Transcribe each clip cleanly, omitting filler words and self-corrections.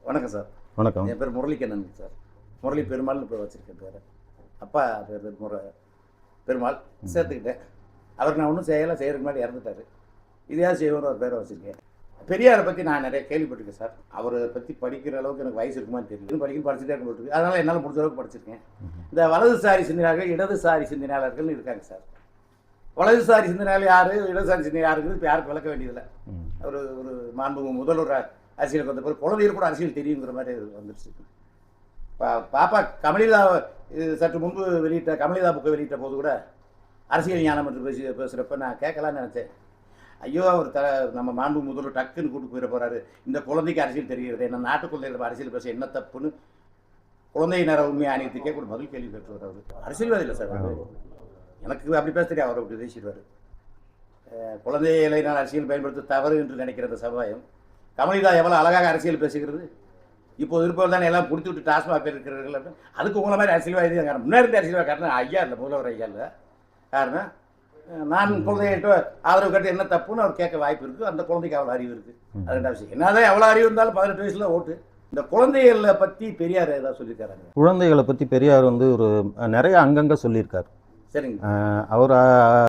வணக்கம் சார். வணக்கம். என் பேர் முரளிக்கண்ணன் சார். முரளி பெருமாள்னு பேர் வச்சுருக்கேன் பேர். அப்பா பேர் பெருமாள் சேர்த்துக்கிட்டேன். அவருக்கு நான் ஒன்றும் செய்யறதுக்கு முன்னாடி இறந்துட்டார். இதையாவது செய்வோன்னு ஒரு பேரை வச்சுருக்கேன். பெரியாரை பற்றி நான் நிறைய கேள்விப்பட்டிருக்கேன் சார். அவரை பற்றி படிக்கிற அளவுக்கு எனக்கு வயசு இருக்குமான்னு தெரியல. படிச்சுட்டே இருக்க அதனால் என்னால் முடிஞ்ச அளவுக்கு படிச்சிருக்கேன். இந்த வலதுசாரி சிந்தனையாளர்கள் இடதுசாரி சிந்தனையாளர்கள்னு இருக்காங்க சார். வலதுசாரி சிந்தனையாளர் யார், இடதுசாரி சிந்தனை யாருங்கிறது இப்போ யாருக்கு விளக்க வேண்டியதில்லை. ஒரு ஒரு மாண்பு முதல்வர் அரசியலுக்கு வந்த பிறகு குழந்தைகள் கூட அரசியல் தெரியுங்கிற மாதிரி வந்துருச்சு. பாப்பா கமலிதா சற்று முன்பு வெளியிட்ட கமலிதா புக்கை வெளியிட்ட போது கூட அரசியல் ஞானம் என்று பேசுகிறப்ப நான் கேட்கலான்னு நினச்சேன். ஐயோ அவர் நம்ம மாண்பு முதல்வர் டக்குன்னு கூட்டு போயிட போகிறாரு, இந்த குழந்தைக்கு அரசியல் தெரிகிறது, என்ன நாட்டு குழந்தைகள் அரசியல் பேச என்ன தப்புன்னு குழந்தை நேர உண்மையை அனைத்துக்கே கூட பதில் கேள்வி பெற்றுவார். அவர் அரசியல்வாதி இல்லை சார். அவர் எனக்கு அப்படி பேச தெரியும். அவர் அப்படி பேசிடுவார். குழந்தைகளை நான் அரசியல் பயன்படுத்த தவறு என்று நினைக்கிற அந்த சமுதாயம் கமலிதா எவ்வளோ அழகாக அரசியல் பேசுகிறது. இப்போது இருப்பவர் தானே எல்லாம் பிடிச்சி விட்டு டாஸ்மாக் இருக்கிறீர்கள். அதுக்கு உங்களை மாதிரி அரசியல்வாதி தான் காரணம். முன்னாடி அரசியல்வாதி காரணம் ஐயா இல்லை, முதல்வர் ஐயா இல்லை. காரணம் நான் குழந்தைகிட்ட ஆதரவு கட்டு என்ன தப்புன்னு அவர் கேட்க வாய்ப்பு இருக்குது. அந்த குழந்தைக்கு அவ்வளோ அறிவு இருக்குது. அது ரெண்டாவது விஷயம். என்னதான் எவ்வளோ அறிவு இருந்தாலும் 18 வயசுல ஓட்டு. இந்த குழந்தைகளை பற்றி பெரியார் ஏதாவது சொல்லியிருக்காரு? குழந்தைகளை பற்றி பெரியார் வந்து ஒரு நிறைய அங்கங்கே சொல்லியிருக்கார். சரிங்க. அவர்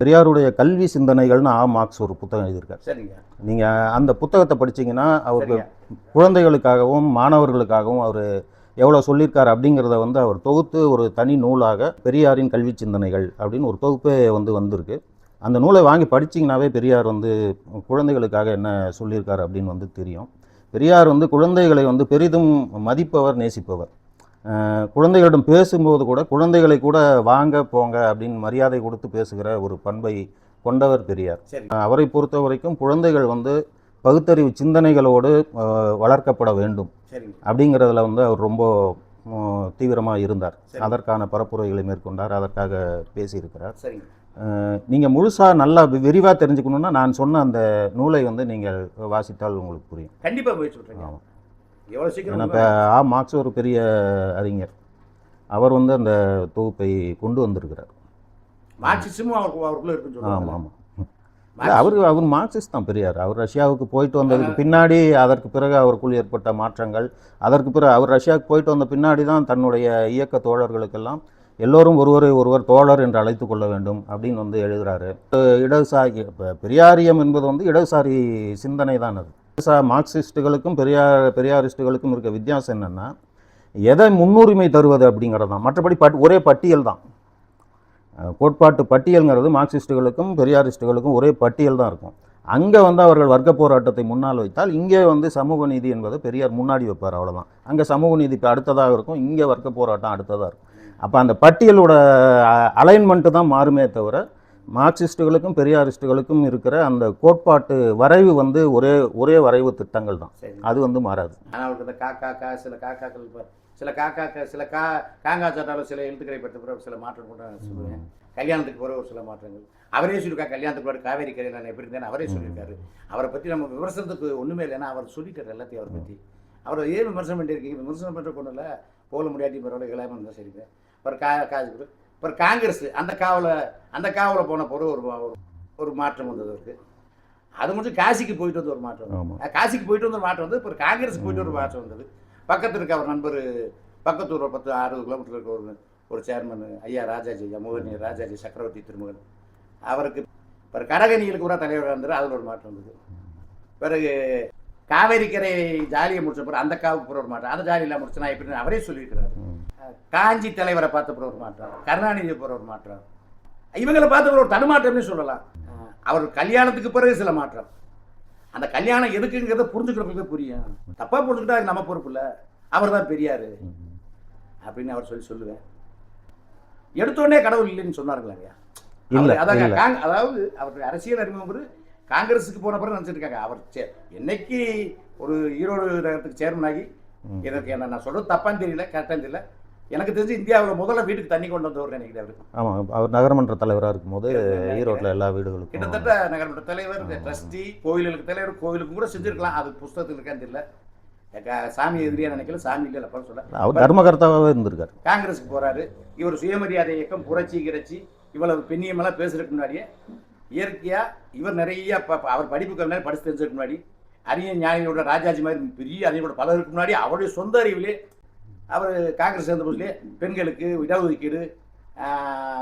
பெரியாருடைய கல்வி சிந்தனைகள்னு மார்க்ஸ் ஒரு புத்தகம் எழுதியிருக்கார். சரிங்க. நீங்கள் அந்த புத்தகத்தை படித்தீங்கன்னா அவருக்கு குழந்தைகளுக்காகவும் மாணவர்களுக்காகவும் அவர் எவ்வளோ சொல்லியிருக்கார் அப்படிங்கிறத வந்து அவர் தொகுத்து ஒரு தனி நூலாக பெரியாரின் கல்வி சிந்தனைகள் அப்படின்னு ஒரு தொகுப்பே வந்திருக்கு. அந்த நூலை வாங்கி படிச்சிங்கனாவே பெரியார் வந்து குழந்தைகளுக்காக என்ன சொல்லியிருக்கார் அப்படின்னு வந்து தெரியும். பெரியார் வந்து குழந்தைகளை வந்து பெரிதும் மதிப்பவர், நேசிப்பவர். குழந்தைகளிடம் பேசும்போது கூட குழந்தைகளை கூட வாங்க போங்க அப்படின்னு மரியாதை கொடுத்து பேசுகிற ஒரு பண்பை கொண்டவர் பெரியார். அவரை பொறுத்த வரைக்கும் குழந்தைகள் வந்து பகுத்தறிவு சிந்தனைகளோடு வளர்க்கப்பட வேண்டும் அப்படிங்கிறதுல வந்து அவர் ரொம்ப தீவிரமாக இருந்தார். அதற்கான பரப்புரைகளை மேற்கொண்டார், அதற்காக பேசியிருக்கிறார். நீங்கள் முழுசாக நல்லா விரிவாக தெரிஞ்சுக்கணுன்னா நான் சொன்ன அந்த நூலை வந்து நீங்கள் வாசித்தால் உங்களுக்கு புரியும். கண்டிப்பாக முயற்சி பண்ணுறேன். இப்போ மார்க்ஸ் ஒரு பெரிய அறிஞர். அவர் வந்து அந்த தொகுப்பை கொண்டு வந்திருக்கிறார். ஆமாம் ஆமாம். அவர் மார்க்சிஸ்ட் தான் பெரியார். அவர் ரஷ்யாவுக்கு போயிட்டு வந்ததுக்கு பின்னாடி, அதற்கு பிறகு அவருக்குள் ஏற்பட்ட மாற்றங்கள், அதற்கு பிறகு அவர் ரஷ்யாவுக்கு போயிட்டு வந்த பின்னாடி தான் தன்னுடைய இயக்க தோழர்களுக்கெல்லாம் எல்லோரும் ஒருவர் தோழர் என்று அழைத்து கொள்ள வேண்டும் அப்படின்னு வந்து எழுதுகிறாரு. இடதுசாரி பெரியாரியம் என்பது வந்து இடதுசாரி சிந்தனை தான். அது மார்க்சிஸ்டுகளுக்கும் பெரியாரிஸ்டுகளுக்கும் இருக்க வித்தியாசம் என்னென்னா, எதை முன்னுரிமை தருவது அப்படிங்கிறது தான். மற்றபடி ஒரே பட்டியல் தான். கோட்பாட்டு பட்டியல்ங்கிறது மார்க்சிஸ்டுகளுக்கும் பெரியாரிஸ்டுகளுக்கும் ஒரே பட்டியல் தான் இருக்கும். அங்கே வந்து அவர்கள் வர்க்க போராட்டத்தை முன்னால் வைத்தால், இங்கே வந்து சமூக நீதி என்பதை பெரியார் முன்னாடி வைப்பார், அவ்வளோதான். அங்கே சமூக நீதிக்கு அடுத்ததாக இருக்கும், இங்கே வர்க்க போராட்டம் அடுத்ததாக இருக்கும். அப்போ அந்த பட்டியலோட அலைன்மெண்ட்டு தான் மாறுமே தவிர மார்க்சிஸ்டுகளுக்கும் பெரியாரிஸ்டுகளுக்கும் இருக்கிற அந்த கோட்பாட்டு வரைவு வந்து ஒரே வரைவு திட்டங்கள் தான். அது வந்து மாறாது. ஆனால் சில காக்காக்கள் சில காங்காச்சாட்டாலும் சில எழுத்துக்களை பெற்ற பிறகு சில மாற்றம் கூட சொல்லுவேன். கல்யாணத்துக்கு போகிற ஒரு சில மாற்றங்கள் அவரே சொல்லியிருக்காரு. கல்யாணத்துக்கு போகிற காவேரி கரையில் நான் எப்படி இருந்தேன்னு அவரே சொல்லியிருக்காரு. அவரை பற்றி நம்ம விமர்சனத்துக்கு ஒன்றுமே இல்லைன்னா அவர் சொல்லிட்டார் எல்லாத்தையும். அவரை பற்றி அவர் ஏன் விமர்சனம் பண்ணியிருக்கீங்க? விமர்சனம் பண்ணுற கொண்டு இல்லை, போல முடியாட்டி பரவாயில்ல, கிளம்பி இருந்தால் சரிங்க. அப்புறம் காங்கிரஸ் அந்த காவலை போன பிறகு ஒரு மாற்றம் வந்தது இருக்குது. அது மட்டும் காசிக்கு போயிட்டு வந்து ஒரு மாற்றம், காசிக்கு போயிட்டு வந்து ஒரு மாற்றம் வந்து, இப்போ காங்கிரஸுக்கு போயிட்டு ஒரு மாற்றம் வந்தது. பக்கத்தில் இருக்க அவர் நண்பர், பக்கத்து ஒரு 10-60 கிலோமீட்டர் இருக்க ஒரு சேர்மன் ஐயா ராஜாஜி, மோகனி ராஜாஜி சக்கரவர்த்தி திருமகன், அவருக்கு பிறகு கடகணிகளுக்கு கூட தலைவர் இருந்தார். அதில் ஒரு மாற்றம் வந்தது. பிறகு காவேரி கரை ஜாலியை முடிச்ச பிறகு அந்த காவுக்கு பிற ஒரு மாற்றம், அந்த ஜாலியில் முடிச்சுனா எப்படின்னு அவரே சொல்லியிருக்கிறாரு. காஞ்சி தலைவரை பார்த்த பிற ஒரு மாற்றம், கருணாநிதி பிற ஒரு மாற்றம், இவங்களை பார்த்த பிற ஒரு தடுமாற்றம்னு சொல்லலாம். அவர் கல்யாணத்துக்கு பிறகு சில மாற்றம். அந்த கல்யாணம் எதுக்குங்கிறத புரிஞ்சுக்கிறதுக்கு புரியும். தப்பாக புரிஞ்சுக்கிட்டா அது நம்ம பொறுப்பு இல்லை. அவர் தான் பெரியார் அப்படின்னு அவர் சொல்லுவேன். எடுத்தோடனே கடவுள் இல்லைன்னு சொன்னாருங்களா? அதாவது அவருக்கு அரசியல் அறிமுகம் காங்கிரஸுக்கு போன பிறகு நினச்சிருக்காங்க. அவர் என்னைக்கு ஒரு ஈரோடு நகரத்துக்கு சேர்மன் ஆகி, எனக்கு என்ன நான் சொல்கிறது தப்பான்னு தெரியல, கரெக்டாக தெரியல, எனக்கு தெரிஞ்சு இந்தியாவில் முதல்ல வீட்டுக்கு தண்ணி கொண்டு வந்தவர் நினைக்கிறேன் அவர். ஆமாம், அவர் நகரமன்ற தலைவராக இருக்கும்போது ஈரோட்டில் எல்லா வீடுகளுக்கும் கிட்டத்தட்ட நகரமன்ற தலைவர், ட்ரஸ்டி, கோயிலுக்கு தலைவர், கோயிலுக்கும் கூட செஞ்சுருக்கலாம். அது புஸ்தகத்தில் இருக்கான்னு தெரியல. சாமி எதிரியா நினைக்கல, சாமி இல்லை அப்போ சொல்ல. அவர் தர்மகர்த்தாவே இருந்திருக்காரு. காங்கிரஸுக்கு போகிறாரு. இவர் சுயமரியாதை இயக்கம், புரட்சி கிரட்சி, இவ்வளவு பெண்ணியமெல்லாம் பேசுறதுக்கு முன்னாடியே இயற்கையாக இவர் நிறைய அவர் படிப்புக்கு முன்னாடி படித்து தெரிஞ்சதுக்கு முன்னாடி அறிஞர் ஞானியோட ராஜாஜி மாதிரி பெரிய அறிஞரோட பலருக்கு முன்னாடி அவருடைய சொந்த அறிவிலே அவர் காங்கிரஸ் சேர்ந்த போதிலே பெண்களுக்கு இடஒதுக்கீடு,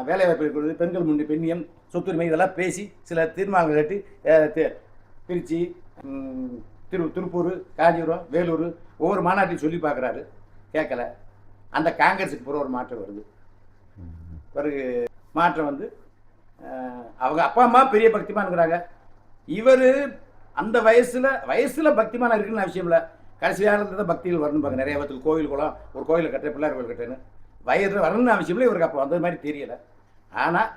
வேலைவாய்ப்பு இருக்கிறது, பெண்கள் முன்னே பெண்ணியம், சொத்துரிமை இதெல்லாம் பேசி சில தீர்மானங்கள் கட்டி திருச்சி, திருப்பூர், காஞ்சிபுரம், வேலூர் ஒவ்வொரு மாநாட்டையும் சொல்லி பார்க்குறாரு. கேட்கல. அந்த காங்கிரஸுக்கு பிறகு ஒரு மாற்றம் வருது. பிறகு மாற்றம் வந்து அவங்க அப்பா அம்மா பெரிய பக்திமான்ங்கிறாங்க. இவர் அந்த வயசில் பக்திமானம் இருக்குன்னு அவசியம் இல்லை. கடைசி காலத்தில் தான் பக்திகள் வரணும் பாங்க. நிறைய இடத்துல கோயில் குளம், ஒரு கோயிலை கட்டுற, பிள்ளையார் கோயில் கட்டுறேன்னு வயது வரணும்னு அவசியம் இல்லை. இவருக்கு அப்போ வந்தது மாதிரி தெரியலை. ஆனால்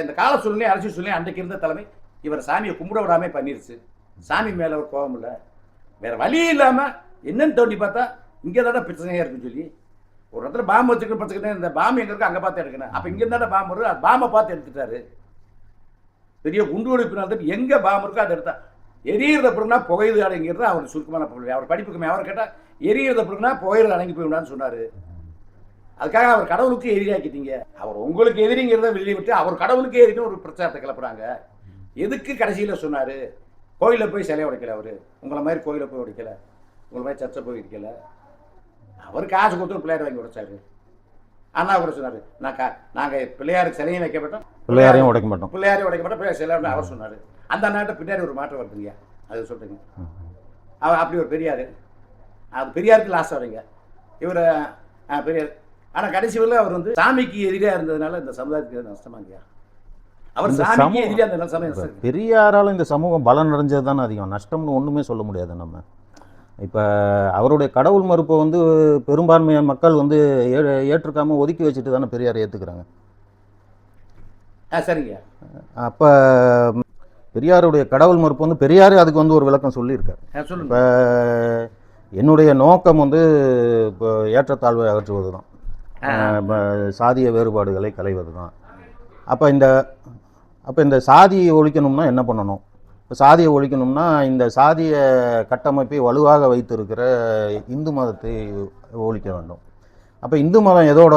இந்த கால சூழ்நிலை, அரசியல் சூழ்நிலை அன்றைக்கு இருந்த தலைமை இவர் சாமியை கும்பிட விடாமல் பண்ணிருச்சு. சாமி மேலே ஒரு கோபம் இல்லை, வேறு வழி இல்லாமல் என்னன்னு தோண்டி பார்த்தா இங்கே தானே பிரச்சனையாக இருக்குன்னு சொல்லி ஒரு இடத்துல பாம்பு வச்சுக்கணும் பிரச்சனை. இந்த பாம்பு எங்கே இருக்கு அங்கே பார்த்து எடுக்கணும். அப்போ இங்கே தானே பாம்பு வருது, அது பாம்பை பார்த்து எடுத்துட்டாரு. பெரிய குண்டு வெடிப்பு எங்கே பாம்பு இருக்கோ அதை எடுத்தா எரியிறத பிறகுனா புகையுது அடங்கிறது அவர் சுருக்கமான பொருள். அவர் படிப்புக்குமே அவர் கேட்டால் எரியிறத பிறகுனா புகையிறது அடங்கி போயிடான்னு சொன்னார். அதுக்காக அவர் கடவுளுக்கு எதிரியாக்கிட்டீங்க. அவர் உங்களுக்கு எதிரிங்கிறத வெளியே விட்டு அவர் கடவுளுக்கு எதிரின்னு ஒரு பிரச்சாரத்தை கிளப்புறாங்க. எதுக்கு கடைசியில் சொன்னார்? கோயிலில் போய் சிலையை உடைக்கல. அவர் உங்களை மாதிரி கோயிலை போய் உடைக்கல, உங்களை மாதிரி சர்ச்சை போய் இருக்கல. அவர் காசு கொடுத்து பிள்ளையார் வாங்கி உடைச்சாரு. அண்ணா கூட சொன்னார், நாங்கள் பிள்ளையாருக்கு சிலையும் வைக்க மாட்டோம், பிள்ளையாரையும் உடைக்க மாட்டோம், பிள்ளையாரையும் உடைக்க மாட்டோம், பிள்ளையார் சிலை அவர் சொன்னார். அந்த நாட்டை பின்னாடி ஒரு மாற்றம் வருதுங்க. அது சொல்கிறீங்க. அவர் அப்படி ஒரு பெரியார். அது பெரியாருக்கு லாஸ் வரீங்க. இவர் பெரியார். ஆனால் கடைசி வரல அவர் வந்து சாமிக்கு எதிராக இருந்ததுனால இந்த சமுதாயத்துக்கு நஷ்டமாங்கயா. அவர் சாமிக்கு எதிராக இருந்ததுனால சமயம் பெரியாரால் இந்த சமூகம் பலன் அடைஞ்சது தானே அதிகம். நஷ்டம்னு ஒன்றுமே சொல்ல முடியாது. நம்ம இப்போ அவருடைய கடவுள் மறுப்பை வந்து பெரும்பான்மையான மக்கள் வந்து ஏற்றுக்காமல் ஒதுக்கி வச்சுட்டு தானே பெரியாரை ஏற்றுக்கிறாங்க. சரிங்க. அப்போ பெரியாருடைய கடவுள் மறுப்பு வந்து பெரியாரே அதுக்கு வந்து ஒரு விளக்கம் சொல்லியிருக்காரு. இப்போ என்னுடைய நோக்கம் வந்து இப்போ ஏற்றத்தாழ்வை அகற்றுவது தான், சாதிய வேறுபாடுகளை களைவது தான். அப்போ இந்த சாதியை ஒழிக்கணும்னா என்ன பண்ணணும்? இப்போ சாதியை ஒழிக்கணும்னா இந்த சாதிய கட்டமைப்பை வலுவாக வைத்திருக்கிற இந்து மதத்தை ஒழிக்க வேண்டும். அப்போ இந்து மதம் எதோட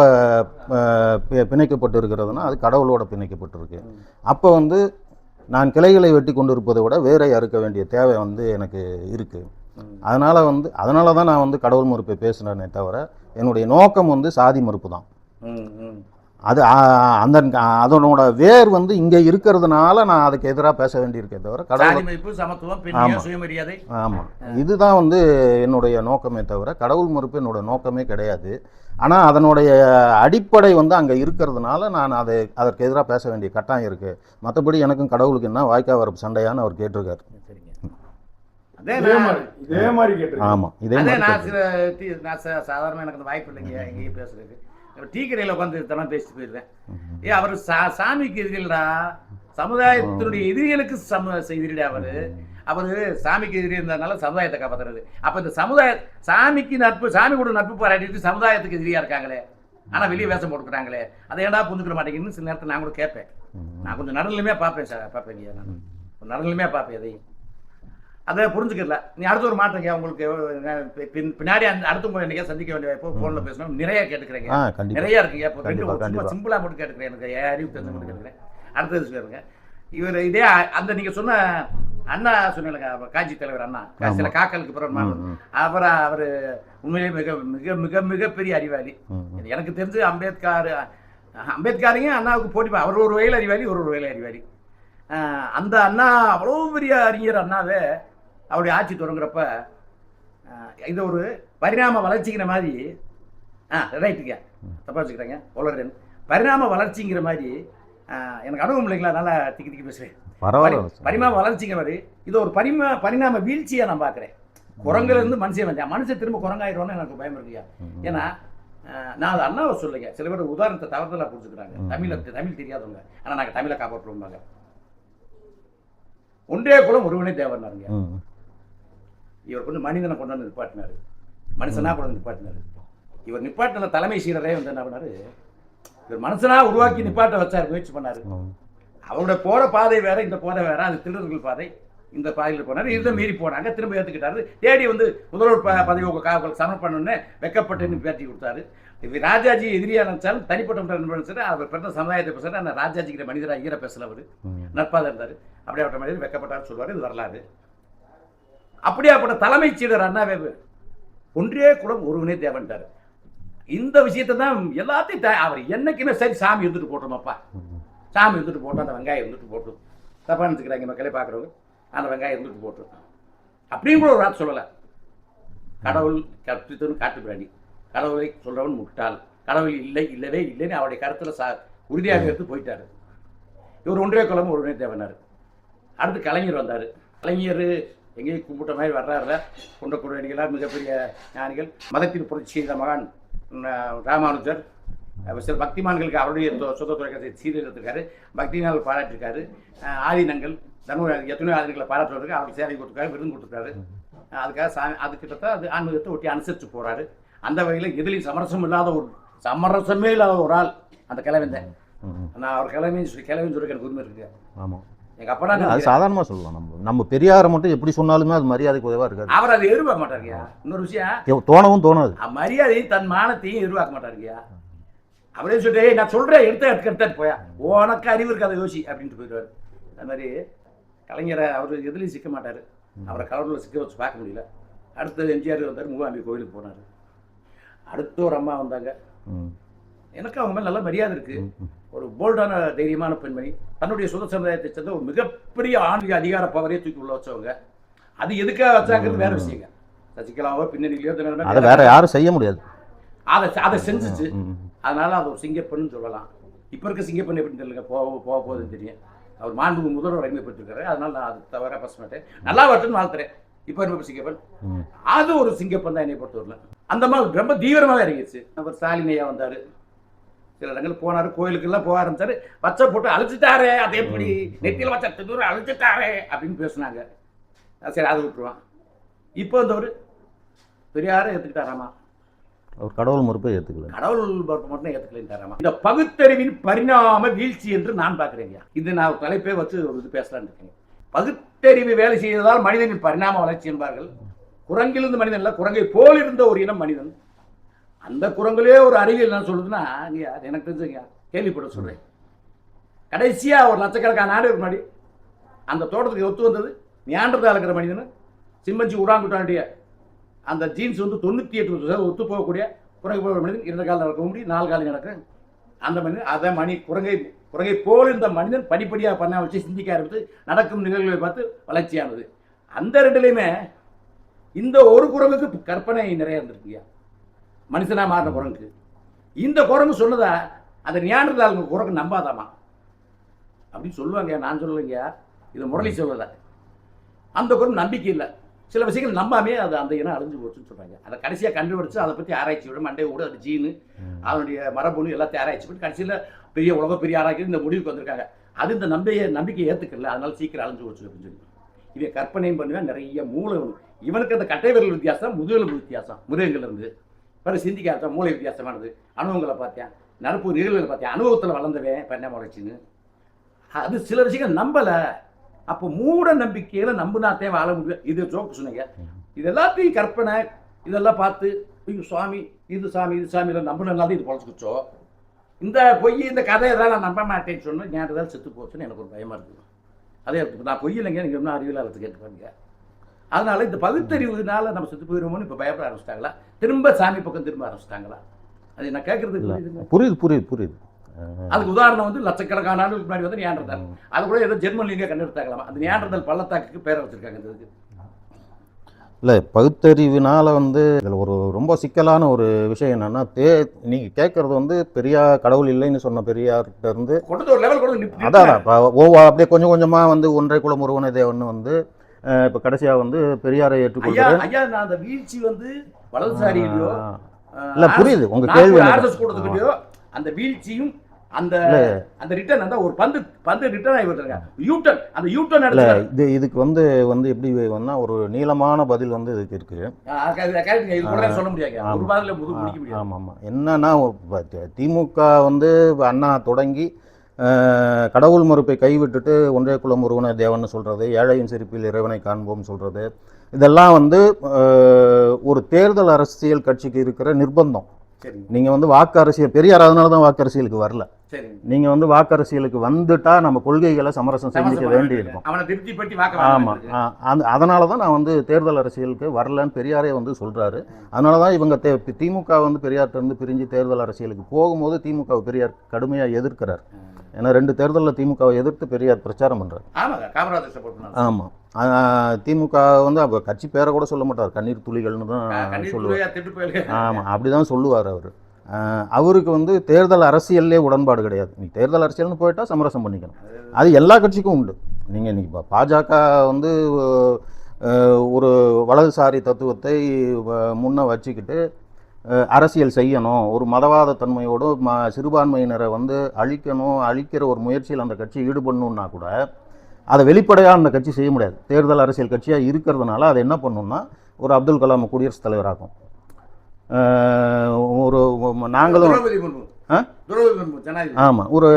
பிணைக்கப்பட்டு இருக்கிறதுனா அது கடவுளோட பிணைக்கப்பட்டிருக்கு. அப்போ வந்து நான் கிளைகளை வெட்டி கொண்டு இருப்பதை விட வேரை அறுக்க வேண்டிய தேவை வந்து எனக்கு இருக்குது. அதனால தான் நான் வந்து கடவுள் மறுப்பை பேசுனேனே தவிர என்னுடைய நோக்கம் வந்து சாதி மறுப்பு தான். அது அதனோட வேர் வந்து இங்கே இருக்கிறதுனால நான் அதுக்கு எதிராக பேச வேண்டியிருக்கே தவிர சுயமரியாதை, ஆமாம், இதுதான் வந்து என்னுடைய நோக்கமே தவிர கடவுள் மறுப்பு என்னோட நோக்கமே கிடையாது. ஆனால் அதனுடைய அடிப்படை வந்து அங்கே இருக்கிறதுனால நான் அதற்கு எதிராக பேச வேண்டிய கட்டாயம் இருக்குது. மற்றபடி எனக்கும் கடவுளுக்கு என்ன வாய்க்கா வரப்பு சண்டையான்னு அவர் கேட்டிருக்காரு. இதே மாதிரி கேட்டிருக்கேன். ஆமாம், இதே மாதிரி நான் சாதாரணமாக எனக்கு அந்த வாய்ப்பு இல்லைங்க எங்கேயும் பேசுறதுக்கு. டீ கடையில் உட்காந்து இதெல்லாம் பேசிட்டு போயிடுறேன். அவர் சாமிக்கு எதிரிடா, சமுதாயத்தினுடைய எதிரிகளுக்கு எதிரிடா. அவர் சாமிக்கு எதிரி இருந்ததுனால சமுதாயத்தை காப்பாற்றுறது. அப்போ இந்த சாமிக்கு நட்பு, சாமி கூட நட்பு பாராட்டிட்டு சமுதாயத்துக்கு எதிரியாக இருக்காங்களே, ஆனால் வெளியே வேஷம் போட்டுக்கிறாங்களே, அதை ஏன்டா புரிஞ்சுக்கிற மாட்டேங்குன்னு சில நேரத்தில் நான் கூட கேட்பேன். நான் கொஞ்சம் நடுநிலையுமே பார்ப்பேன் சார், பார்ப்பேங்க. நான் நடுநிலையுமே பார்ப்பேன். எதையும் அதை புரிஞ்சுக்கல. நீ அடுத்த ஒரு மாற்றங்க உங்களுக்கு பின்னாடி அடுத்த என்னைக்கா சந்திக்க வேண்டிய வாய்ப்பு ஃபோனில் பேசணும் நிறைய கேட்டுக்கிறேங்க. நிறைய இருக்குங்க. இப்போ சிம்பிளாக மட்டும் கேட்டுக்கிறேன். எனக்கு அறிவு தெரிஞ்ச மட்டும் கேட்டுக்கிறேன். அடுத்தது சொல்லுங்க. இவர் இதே அந்த நீங்கள் சொன்ன அண்ணா சொன்னீங்க, காஞ்சி தலைவர் அண்ணா, சில காக்களுக்கு பிறகு அவர் உண்மையிலே மிக மிக மிக மிகப்பெரிய அறிவாளி. எனக்கு தெரிஞ்சு அம்பேத்கரையும் அண்ணாவுக்கு போட்டி. அவர் ஒரு வகையில் அறிவாளி, ஒரு வகையில் அறிவாளி. அந்த அண்ணா அவ்வளோ பெரிய அறிஞர். அண்ணாவே அவருடைய ஆட்சி தொடங்குறப்ப இது ஒரு பரிணாம வளர்ச்சிங்கிற மாதிரி, ரைட்டுங்க, தப்பா வச்சுக்கிறாங்க, உலகிறேன், பரிணாம வளர்ச்சிங்கிற மாதிரி எனக்கு அனுபவம் இல்லைங்களா, நல்லா திக்கி பேசுகிறேன். பரிணாம வளர்ச்சிங்கிற மாதிரி இது ஒரு பரிணாம வீழ்ச்சியாக நான் பார்க்குறேன். குரங்குலேருந்து மனுஷன் வந்தேன், மனுஷன் திரும்ப குரங்காயிடுவோன்னு எனக்கு பயம் இருக்குயா. ஏன்னா நான் அது அண்ணாவை சொல்லுங்க. சில பேர் உதாரணத்தை தவறுதலாக புரிஞ்சுக்கிறாங்க. தமிழ் தெரியாதவங்க, ஆனால் நாங்கள் தமிழை காப்பாற்றுவோம்பாங்க. ஒன்றே குலம் ஒருவனே தேவைன்னாருங்க. இவர் கொஞ்சம் மனிதனை கொண்டு வந்து நிப்பாட்டினார், மனுஷனாக கொண்டு வந்து நிப்பாட்டினார். இவர் நிப்பாட்டின தலைமை சீரரே வந்து என்ன பண்ணார், இவர் மனுஷனாக உருவாக்கி நிப்பாட்ட வச்சார், முயற்சி பண்ணார். அவருடைய போகிற பாதை வேற, இந்த போதை வேற. அது திருடர்கள் பாதை, இந்த பாதையில் போனார். இதை மீறி போனாங்க, திரும்ப ஏற்றுக்கிட்டாரு. தேடி வந்து முதல்வர் பதவி உங்களுக்கு சமர்ப்பணம்னு வெக்கப்பட்டுன்னு பேட்டி கொடுத்தாரு. இப்போ ராஜாஜி எதிரியாக நினைச்சாலும் தனிப்பட்ட நினைச்சாரு. அவர் பிறந்த சமுதாயத்தை பேசுகிறார். ஆனால் ராஜாஜிக்கிற மனிதராக ஈர பேசல, அவர் நட்பாக இருந்தார். அப்படியே அவட்ட மனிதர் வெக்கப்பட்டார்னு சொல்லுவார். இது வரலாறு. அப்படியாப்பட்ட தலைமைச் சீடர் அண்ணாவே ஒன்றே குலம் ஒருவனே தேவன்ட்டார். இந்த விஷயத்தை தான் எல்லாத்தையும் அவர் என்னைக்குமே சரி சாமி இருந்துட்டு போட்டோமாப்பா, சாமி இருந்துட்டு போட்டோம், அந்த வெங்காயம் இருந்துட்டு போட்டோம், தப்பாக நினச்சிக்கிறாங்க மக்களே பார்க்குறவங்க, அந்த வெங்காயம் இருந்துட்டு போட்டோம் அப்படின்னு கூட ஒரு வார்த்தை சொல்லலை. கடவுள் கற்பித்தவன் காட்டு பிராணி, கடவுளை சொல்கிறவன் முட்டாள், கடவுள் இல்லை இல்லவே இல்லைன்னு அவருடைய கருத்தில் உறுதியாக எடுத்து போயிட்டார். இவர் ஒன்றே குலம் ஒருவனே தேவனார். அடுத்து கலைஞர் வந்தார். கலைஞர் எங்கேயும் கும்பிட்ட மாதிரி வர்றாருல, குன்றக்குடியடிகளார் மிகப்பெரிய ஞானிகள், மதத்தின் புரட்சி செய்த மகான் ராமானுஜர், சில பக்திமான்களுக்கு அவருடைய சொந்த தொலைக்காட்சி சீரியல் எடுத்திருக்காரு, பக்தினால் பாராட்டிருக்காரு. ஆதீனங்கள் எத்தனையோ ஆதீனங்களை பாராட்டுறதுக்கு அவருக்கு சேவை கொடுத்துருக்காரு, விருது கொடுத்துருக்காரு. அதுக்காக அது கிட்டத்தட்ட அது ஆன்மீகத்தை ஒட்டி அனுசரித்து போகிறாரு. அந்த வகையில் எதுலையும் சமரசமே இல்லாத ஒரு ஆள் அந்த கிழவன். நான் அவர் கிழமைன்னு சொல்லி எனக்கு உரிமை இருக்கு. ஆமாம், எங்கள் அப்பா அது சாதாரணமாக சொல்லலாம். நம்ம பெரியாரை மட்டும் எப்படி சொன்னாலுமே அது மரியாதைக்கு உதவாக இருக்காது. அவர் அதை எதிர்பார்க்க மாட்டாருங்கய்யா. இன்னொரு விஷயம் தோணவும் தோணாது. மரியாதையும் தன் மானத்தையும் எதிர்பார்க்க மாட்டாருங்கய்யா. அவரே சொல்லிட்டு நான் சொல்கிறேன் எடுத்தாட்டு போயா, உனக்கு அறிவு இருக்காத யோசி அப்படின்ட்டு போயிடுவார். அது மாதிரி கலைஞரை அவர் எதுலையும் சிக்க மாட்டார். அவரை கடவுளில் சிக்க வச்சு பார்க்க முடியல. அடுத்தது எம்ஜிஆர் வந்தார், மூகாம்பி கோயிலுக்கு போனார். அடுத்து ஒரு அம்மா வந்தாங்க. எனக்கு அவங்க மேலே நல்ல மரியாதை இருக்குது. ஒரு போல்டான தைரியமான பெண்மணி, தன்னுடைய சுத சமுதாயத்தை சேர்ந்த ஒரு மிகப்பெரிய ஆன்மீக அதிகார பவரையே தூக்கி உள்ள வச்சவங்க. அது எதுக்காக வச்சாங்கிறது வேற விஷயங்க. சசிகலாவோ பின்னணியிலையோ அதை வேற யாரும் செய்ய முடியாது. அதை செஞ்சிச்சு. அதனால அது ஒரு சிங்கப்பெண்ணு சொல்லலாம். இப்போ இருக்க சிங்கப்பெண் எப்படின்னு தெரியல, போக போகுதுன்னு தெரியும். அவர் மாண்பு முதல்வர் அறிமுகப்படுத்திருக்காரு. அதனால நான் அது தவிர பேச மாட்டேன். நல்லா வரட்டுன்னு வாழ்த்துறேன். இப்போ இருக்க சிங்கப்பெண் அது ஒரு சிங்கப்பெண் தான் என்னை பொறுத்தவரையில். அந்த மாதிரி ரொம்ப தீவிரமாக இறங்கிடுச்சு. அவர் ஸ்டாலினையா வந்தார், சில இடங்கள் போனார், கோயிலுக்கெல்லாம் போக ஆரம்பிச்சாரு. பச்சை போட்டு அழைச்சிட்டாரே, அது எப்படி நெத்தியில் வச்ச தூரம் அழைச்சிட்டாரே அப்படின்னு பேசுனாங்க. சரி, அதை விட்டுருவான். இப்போ வந்தவர் பெரியாரை ஏற்றுக்கிட்டாராமா, அவர் கடவுள் மறுப்பை ஏற்றுக்கல, கடவுள் மறுப்பு மட்டும் ஏற்றுக்கலாமா. இந்த பகுத்தறிவின் பரிணாம வீழ்ச்சி என்று நான் பார்க்குறேங்க. இது நான் தலைப்பே வச்சு ஒரு இது பேசலான்னு இருக்கேன். பகுத்தறிவு வேலை செய்ததால் மனிதனின் பரிணாம வளர்ச்சி என்பார்கள். குரங்கிலிருந்து மனிதன் இல்லை, குரங்கை போல் இருந்த ஒரு இனம் மனிதன். அந்த குரங்களே ஒரு அறிவியல் என்ன சொல்லுதுன்னா, எனக்கு தெரிஞ்சுங்க, கேள்விப்பட சொல்கிறேன். கடைசியாக ஒரு லட்சக்கணக்கான ஆண்டுக்கு முன்னாடி அந்த தோட்டத்துக்கு ஒத்து வந்தது நியாண்டர்தால் இருக்கிற மனிதனு சிம்பஞ்சி உராங்குட்டானுடைய அந்த ஜீன்ஸ் 98% ஒத்து போகக்கூடிய குரங்கு போகிற மனிதன் 2 காலம் நடக்க முடியும், 4 காலம் நடக்கும் அந்த மனிதன். அதை குரங்கை போல் இந்த மனிதன் படிப்படியாக பண்ண வச்சு சிந்திக்க ஆரம்பித்து நடக்கும் நிகழ்வுகளை பார்த்து வளர்ச்சியானது. அந்த ரெண்டுலேயுமே இந்த ஒரு குரங்குக்கு கற்பனை நிறைய இருந்திருக்குயா. மனுஷனாக மாறின குரங்குக்கு இந்த குரங்கு சொன்னதா அந்த நியாண்டர்தால் குரங்கு நம்பாதாமா அப்படின்னு சொல்லுவாங்க. நான் சொல்லலைங்க, இது முரளி சொல்லலை. அந்த குரங்கு நம்பிக்கை இல்லை, சில விஷயங்கள் நம்பாமே அது அந்த இனம் அழிஞ்சு போச்சுன்னு சொல்கிறாங்க. அதை கடைசியாக கண்டுபிடிச்சு அதை பற்றி ஆராய்ச்சி விட மண்டே விட அது ஜீனு அதனுடைய மரபணு எல்லாத்தையும் ஆராய்ச்சி பண்ணி கடைசியில் பெரிய ஆராய்ச்சி இந்த முடிவுக்கு வந்திருக்காங்க. அது இந்த நம்பிக்கையை ஏற்றுக்கல, அதனால சீக்கிரம் அழிஞ்சு போச்சு அப்படின்னு சொல்லி. இவன் கற்பனையும் பண்ணுவேன், நிறைய மூளை. இவனுக்கு அந்த கட்டை விரல் வித்தியாசம், முதுகெலும்பு வித்தியாசம், மிருகங்கள் இருந்து பிறகு சிந்திக்காத மூளை வித்தியாசமானது. அனுபவங்களை பார்த்தேன், நடப்பு நிகழ்வுகளை பார்த்தேன், அனுபவத்தில் வளர்ந்தவன் பரிணாம வளர்ச்சின்னு. அது சில விஷயங்கள் நம்பலை. அப்போ மூட நம்பிக்கையில் நம்பினாத்தே வாழ முடியும். இது ஜோக்கு சொன்னீங்க. இது எல்லாத்தையும் கற்பனை இதெல்லாம் பார்த்து ஐயோ சாமி இது சாமியில் நம்பினாலும் இது பொழைச்சிக்கிச்சோ, இந்த பொய் இந்த கதையெல்லாம் நான் நம்ப மாட்டேன்னு சொன்னேன். ஞாபகம் ஏதாவது செத்து போச்சுன்னு எனக்கு ஒரு பயமாக இருக்குது. அதே நான் பொய் இல்லைங்க, நீங்கள் இன்னும் அறிவியலாளத்து கேட்டுப்பாங்க. அதனால இந்த பகுத்தறிவுனால நம்ம செத்து போயிடுவோம்னு இப்போ பயப்பட ஆரம்பிச்சிட்டாங்களா, திரும்ப சாமி பக்கம் திரும்ப ஆரம்பிச்சிட்டாங்களா? அது நான் கேட்கறது புரியுது. அதுக்கு உதாரணம் லட்சக்கணக்கான ஆண்டுகளுக்கு முன்னாடி நியாண்டர்தால். அது கூட ஏதோ ஜெர்மனிலேயே கண்டெடுத்தாங்களாமா. அந்த நியாண்டர்தால் பள்ளத்தாக்குக்கு பேரை வச்சிருக்காங்க. இதுக்கு இல்லை, பகுத்தறிவினால் இதில் ஒரு ரொம்ப சிக்கலான ஒரு விஷயம் என்னென்னா, நீங்கள் கேட்குறது பெரியார் கடவுள் இல்லைன்னு சொன்ன பெரியார்கிட்ட இருந்து கொண்டு ஒரு லெவல் கொண்டு அதான் அப்படியே கொஞ்சம் கொஞ்சமாக ஒன்றை குலம் ஒருவனை தேவன்னு இப்போ கடைசியாக பெரியாரை ஏற்றுக்கொள்கிறேன். ஐயா, நான் அந்த வீழ்ச்சி வலதுசாரியிலையோ இல்லை, புரியுது உங்கள் கேள்வி. அந்த வீழ்ச்சியும் அந்த ரிட்டர்ன் அந்த ஒரு பந்து ரிட்டர்ன் ஆகி வருதுங்க. யூட்டர்ன், அந்த யூட்டர்ன் இது இதுக்கு எப்படி வந்தா ஒரு நீளமான பதில் இதுக்கு இருக்கு. சொல்ல முடியாது. ஆமாம், என்னன்னா திமுக அண்ணா தொடங்கி கடவுள் மறுப்பை கைவிட்டுட்டு ஒன்றே குலம் ஒருவனை தேவன்னு சொல்றது, ஏழையின் சிரிப்பில் இறைவனை காண்போம் சொல்றது, இதெல்லாம் ஒரு தேர்தல் அரசியல் கட்சிக்கு இருக்கிற நிர்பந்தம். சரி நீங்கள் வந்து வாக்கு அரசியல் பெரியார் அதனால தான் வாக்கு அரசியலுக்கு வரல. சரி நீங்கள் வந்து வாக்கு அரசியலுக்கு வந்துட்டா நம்ம கொள்கைகளை சமரசம் செஞ்சுக்க வேண்டி இருக்கும். அவனை திருப்திப்படுத்தி வாக்க ஆமாம், அதனால தான் நான் வந்து தேர்தல் அரசியலுக்கு வரலன்னு பெரியாரே வந்து சொல்கிறாரு. அதனால தான் இவங்க திமுக வந்து பெரியார்ட்ட இருந்து பிரிஞ்சு தேர்தல் அரசியலுக்கு போகும்போது திமுக பெரியார் கடுமையாக எதிர்க்கிறார். ஏன்னா 2 தேர்தலில் திமுகவை எதிர்த்து பெரியார் பிரச்சாரம் பண்ணுறார். ஆமாங்க, காமராஜர் சப்போர்ட் பண்ணாரு. ஆமாம், திமுக வந்து அப்போ கட்சி பேரை கூட சொல்ல மாட்டார், கண்ணீர் துளிகள்னு தான் சொல்லுவார். ஆமாம், அப்படி தான் சொல்லுவார் அவர். அவருக்கு வந்து தேர்தல் அரசியல்லே உடன்பாடு கிடையாது. நீ தேர்தல் அரசியல்னு போயிட்டா சமரசம் பண்ணிக்கணும். அது எல்லா கட்சிக்கும் உண்டு. நீங்கள் இன்றைக்கி பாஜக வந்து ஒரு வலதுசாரி தத்துவத்தை முன்ன வச்சுக்கிட்டு அரசியல் செய்யணும், ஒரு மதவாத தன்மையோடு சிறுபான்மையினரை வந்து அழிக்கிற ஒரு முயற்சியில் அந்த கட்சி ஈடுபடணுன்னா கூட அதை வெளிப்படையாக அந்த கட்சி செய்ய முடியாது. தேர்தல் அரசியல் கட்சியாக இருக்கிறதுனால அதை என்ன பண்ணணும்னா ஒரு அப்துல் கலாம் குடியரசுத் தலைவராகும். ஒரு நாங்களும் ஆமாம் ஒரு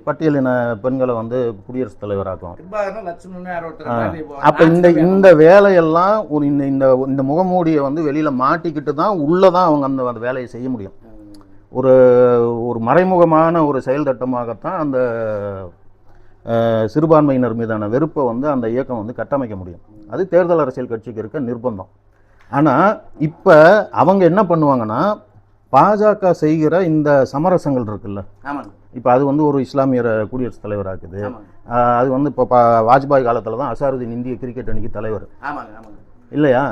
பட்டியலின பெண்களை வந்து குடியரசுத் தலைவராக்கும். அப்போ இந்த வேலையெல்லாம் ஒரு இந்த முகமூடியை வந்து வெளியில் மாட்டிக்கிட்டு தான் உள்ளதான் அவங்க அந்த வேலையை செய்ய முடியும். ஒரு மறைமுகமான ஒரு செயல் திட்டமாகத்தான் அந்த சிறுபான்மையினர் மீதான வெறுப்பை வந்து அந்த இயக்கம் வந்து கட்டமைக்க முடியும். அது தேர்தல் அரசியல் கட்சிக்கு இருக்க நிர்பந்தம். ஆனால் இப்போ அவங்க என்ன பண்ணுவாங்கன்னா பாஜக செய்கிற இந்த சமரசங்கள் இருக்குல்ல, இப்போ அது வந்து ஒரு இஸ்லாமியரை குடியரசுத் தலைவராக்குது. அது வந்து இப்போ வாஜ்பாய் காலத்தில் தான் அசாருதீன் இந்திய கிரிக்கெட் அணிக்கு தலைவர் இல்லையா?